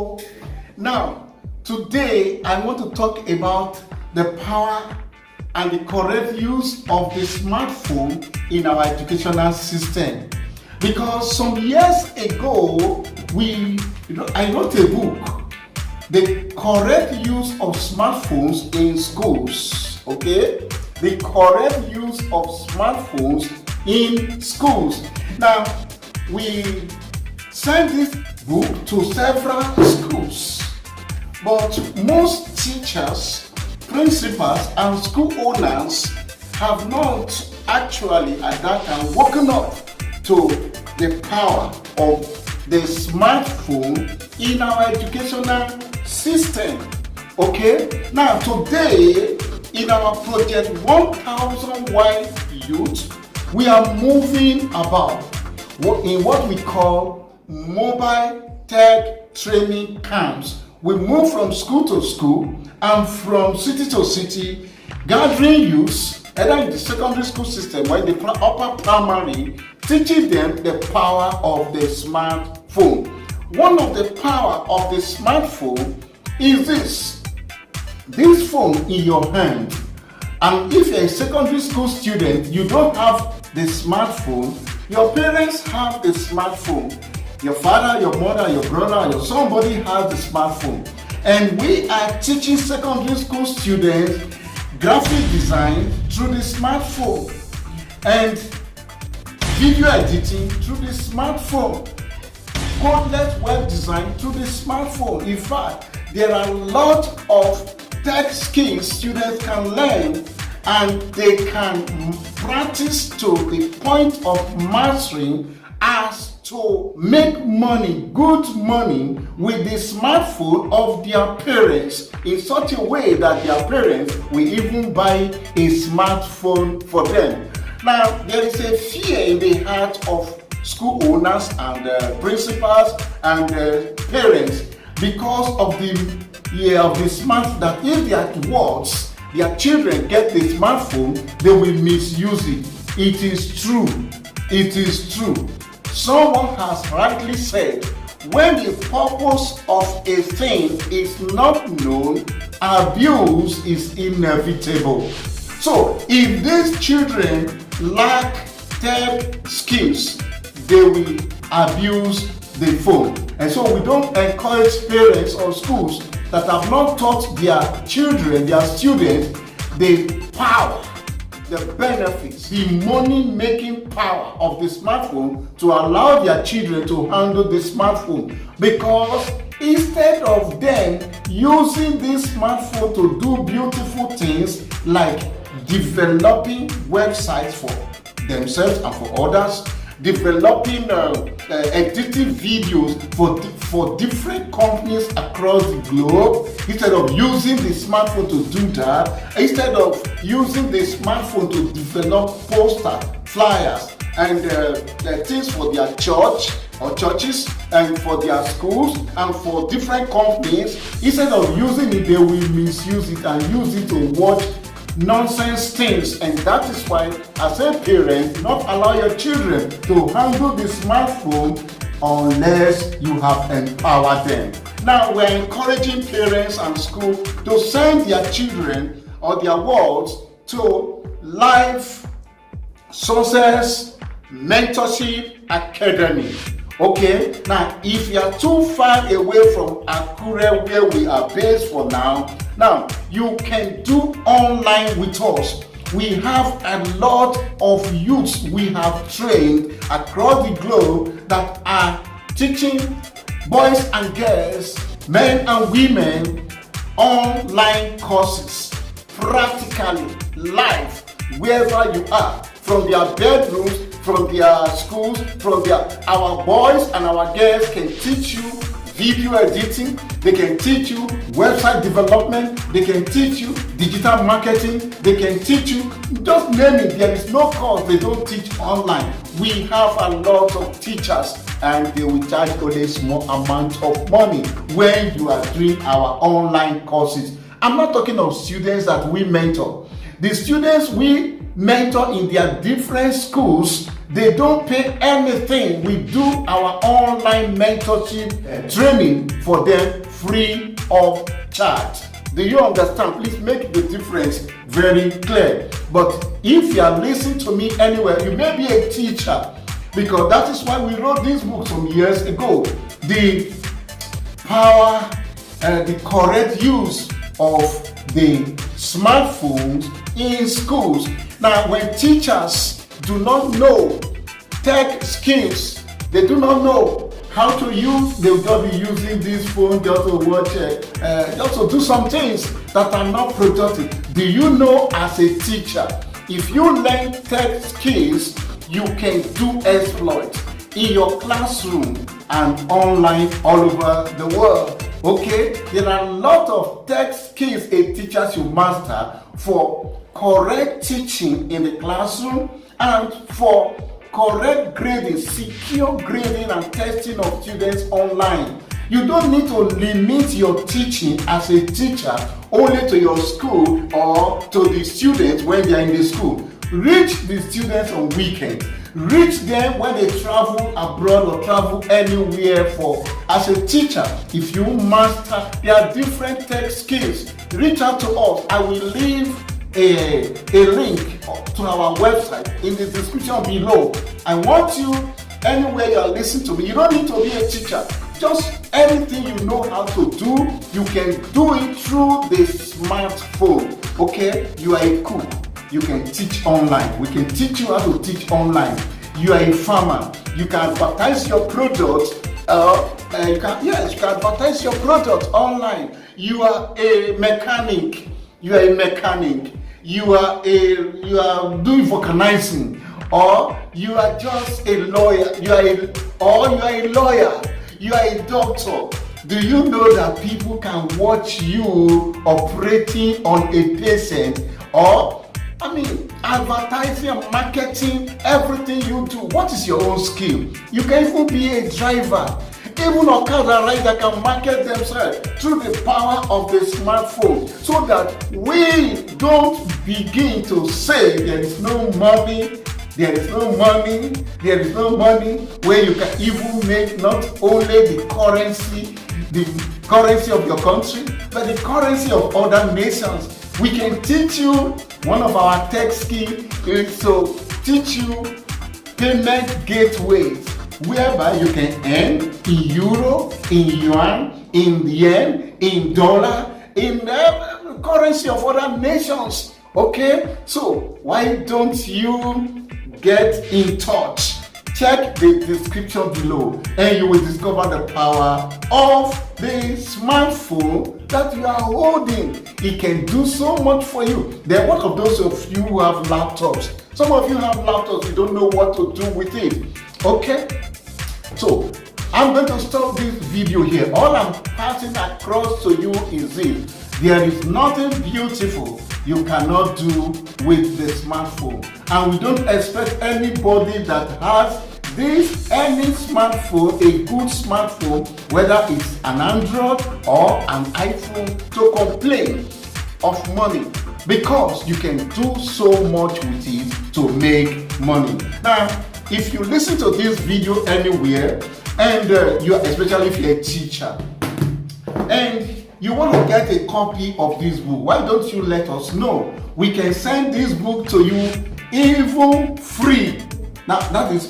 So now, today I want to talk about the power and the correct use of the smartphone in our educational system. Because some years ago, I wrote a book, The Correct Use of Smartphones in Schools. Okay? The correct use of smartphones in schools. Now, we sent this book to several schools, but most teachers, principals, and school owners have not actually at that time woken up to the power of the smartphone in our educational system. Okay? Now, today, in our project 1000 White Youth, we are moving about in what we call mobile tech training camps. We move from school to school and from city to city, gathering youths, either in the secondary school system or in the upper primary, teaching them the power of the smartphone. One of the power of the smartphone is this phone in your hand. And if you're a secondary school student, you don't have the smartphone, your parents have the smartphone. Your father, your mother, your brother, somebody has the smartphone. And we are teaching secondary school students graphic design through the smartphone and video editing through the smartphone, codeless web design through the smartphone. In fact, there are a lot of tech skills students can learn and they can practice to the point of mastering as to make money, good money, with the smartphone of their parents in such a way that their parents will even buy a smartphone for them. Now, there is a fear in the heart of school owners and principals and parents because of the smartphone, that if they are towards their children get the smartphone, they will misuse it. It is true. It is true. Someone has rightly said, when the purpose of a thing is not known, abuse is inevitable. So, if these children lack tech skills, they will abuse the phone. And so we don't encourage parents or schools that have not taught their children, their students, the power, the benefits, the money-making power of the smartphone to allow their children to handle the smartphone. Because instead of them using this smartphone to do beautiful things like developing websites for themselves and for others, developing editing videos for different companies across the globe, instead of using the smartphone to do that, instead of using the smartphone to develop posters, flyers, and things for their church or churches and for their schools and for different companies, instead of using it, they will misuse it and use it to watch nonsense things. And that is why, as a parent, not allow your children to handle the smartphone unless you have empowered them. Now, we're encouraging parents and schools to send their children or their wards to Life Success Mentorship Academy. Okay, now if you are too far away from Akure, where we are based for now, you can do online with us. We have a lot of youths we have trained across the globe that are teaching boys and girls, men and women, online courses, practically, live, wherever you are, from their bedrooms, from their schools, our boys and our girls can teach you video editing, they can teach you website development, they can teach you digital marketing, they can teach you, just name it, there is no course they don't teach online. We have a lot of teachers and they will charge only a small amount of money when you are doing our online courses. I'm not talking of students that we mentor. The students we mentor in their different schools, they don't pay anything. We do our online mentorship training for them free of charge. Do you understand? Please make the difference very clear. But if you are listening to me anywhere, you may be a teacher, because that is why we wrote this book some years ago. The power, the correct use of the smartphones in schools. Now, when teachers do not know tech skills, they do not know how to use, they will just be using this phone just to watch, just to do some things that are not productive. Do you know, as a teacher, if you learn tech skills, you can do exploits in your classroom and online all over the world. Okay, there are a lot of tech skills a teacher should master for correct teaching in the classroom and for correct grading, secure grading and testing of students online. You don't need to limit your teaching as a teacher only to your school or to the students when they are in the school. Reach the students on weekends. Reach them when they travel abroad or travel anywhere. For as a teacher, if you master, there are different tech skills. Reach out to us. I will leave a link to our website in the description below. I want you, anywhere you are listening to me, you don't need to be a teacher. Just anything you know how to do, you can do it through the smartphone. Okay, you are a cook, you can teach online. We can teach you how to teach online. You are a farmer, you can advertise your product. You can advertise your product online. You are a mechanic. You are doing vulcanizing, or you are just a lawyer. You are a lawyer. You are a doctor. Do you know that people can watch you operating on a patient? Or, advertising and marketing, everything you do. What is your own skill? You can even be a driver. Even Okada rider can market themselves through the power of the smartphone, so that we don't begin to say there is no money, where you can even make not only the currency of your country, but the currency of other nations. We can teach you, one of our tech skills is to teach you payment gateways, whereby you can earn in euro, in yuan, in yen, in dollar, in the currency of other nations. Okay, so why don't you get in touch? Check the description below and you will discover the power of the smartphone that you are holding. It can do so much for you. Then what of those of you who have laptops? Some of you have laptops, you don't know what to do with it. Okay, so I'm going to stop this video here. All I'm passing across to you is this: there is nothing beautiful you cannot do with the smartphone, and we don't expect anybody that has any smartphone, a good smartphone, whether it's an Android or an iPhone, to complain of money, because you can do so much with it to make money. Now, if you listen to this video anywhere, and especially if you're a teacher, and you want to get a copy of this book, why don't you let us know? We can send this book to you even free. Now, that is,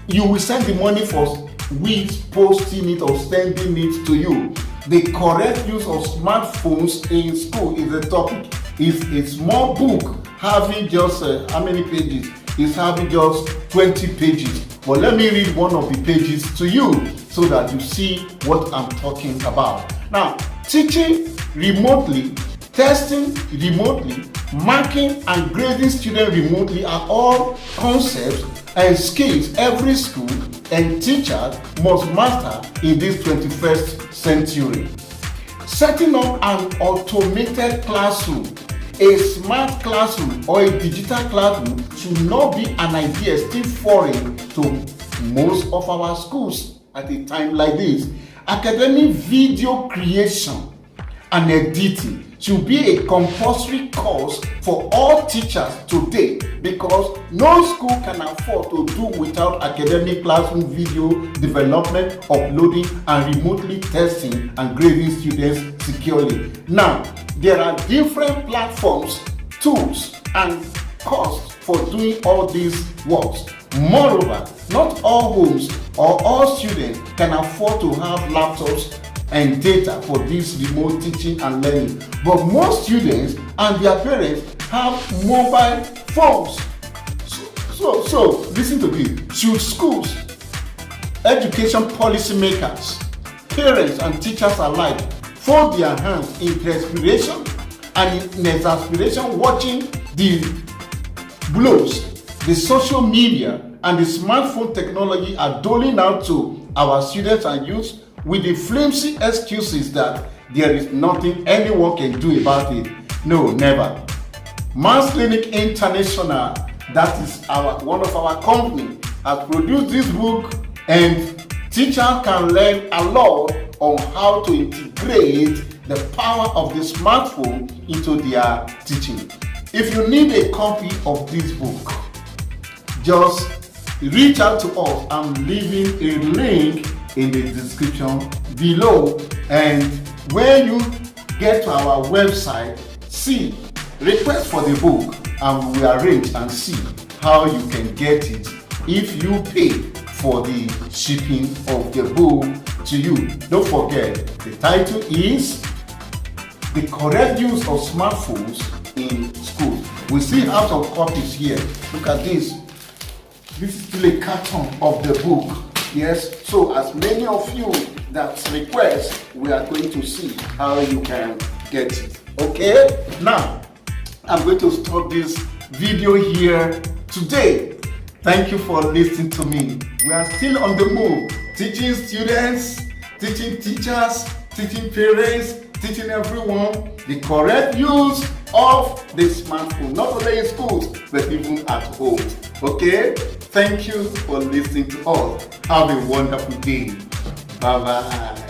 you will send the money for we posting it or sending it to you. The correct use of smartphones in school is the topic. It's a small book having just how many pages? It's having just 20 pages. But let me read one of the pages to you so that you see what I'm talking about. Now, teaching remotely, testing remotely, marking and grading students remotely are all concepts and skills every school and teacher must master in this 21st century. Setting up an automated classroom, a smart classroom or a digital classroom should not be an idea still foreign to most of our schools at a time like this. Academic video creation and editing should be a compulsory course for all teachers today, because no school can afford to do without academic classroom video development, uploading, and remotely testing and grading students securely. Now, there are different platforms, tools, and costs for doing all these works. Moreover, not all homes or all students can afford to have laptops and data for this remote teaching and learning. But most students and their parents have mobile phones. So listen to this. Should schools, education policymakers, parents and teachers alike fold their hands in desperation and in exasperation watching the blows the social media and the smartphone technology are doling out to our students and youth with the flimsy excuses that there is nothing anyone can do about it? No, never. Mass Clinic International, that is one of our company, has produced this book, and teachers can learn a lot on how to integrate the power of the smartphone into their teaching. If you need a copy of this book, just reach out to us. I'm leaving a link in the description below, and when you get to our website, see, request for the book, and we will arrange and see how you can get it if you pay for the shipping of the book to you. Don't forget, the title is The Correct Use of Smartphones in Schools. We still have some copies here. Look at this. This is still a carton of the book. Yes, so as many of you that request, we are going to see how you can get it. Okay, now I'm going to stop this video here today. Thank you for listening to me. We are still on the move, teaching students, teaching teachers, teaching parents, teaching everyone the correct use of the smartphone, not only in schools, but even at home. Okay? Thank you for listening to us. Have a wonderful day. Bye-bye.